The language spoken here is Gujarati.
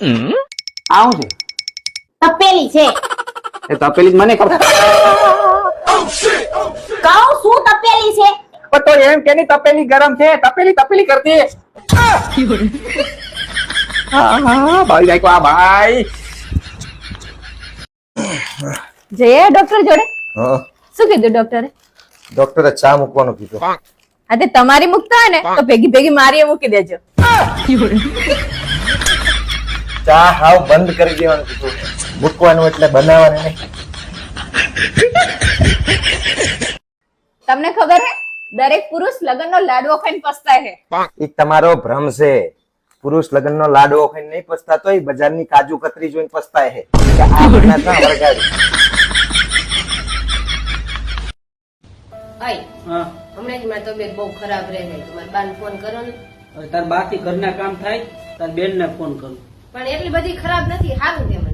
આવું છે તપેલી છે. એ તપેલી જ મને ખબર કહું શું તપેલી છે? પણ તો એમ કે ની તપેલી ગરમ છે તપેલી તપેલી કરતી હા ભાઈ જાય આ ભાઈ જઈએ ડોક્ટર જોડે. હા શું કીધું ડોક્ટરે? ડોક્ટરે ચા મૂકવાનું કીધું. હા તે તમારી મૂકતા હોય ને તો ભેગી ભેગી મારી મૂકી દેજો. ચા હાવ બંધ કરી દેવાનું કીધું. મૂકવાનું એટલે બનાવવાનું નહીં. તમને ખબર હે દરેક પુરુષ લગ્નનો લાડવો ખાઈને પસ્તાય છે. એ તમારો ભ્રમ છે. પુરુષ લગ્નનો લાડવો ખાઈને નહીં પસ્તાતો, એ બજારની કાજુ કતરી જોઈને પસ્તાય છે કે આ મને ના વળગાડી. આઈ હા હમણાં જ મારી તબિયત બહુ ખરાબ રહે છે. તમારા બાને ફોન કરો ને. હવે તાર બાથી ઘરના કામ થાય તાર બેન ને ફોન કરું. પણ એટલી બધી ખરાબ નથી, સારું છે મને.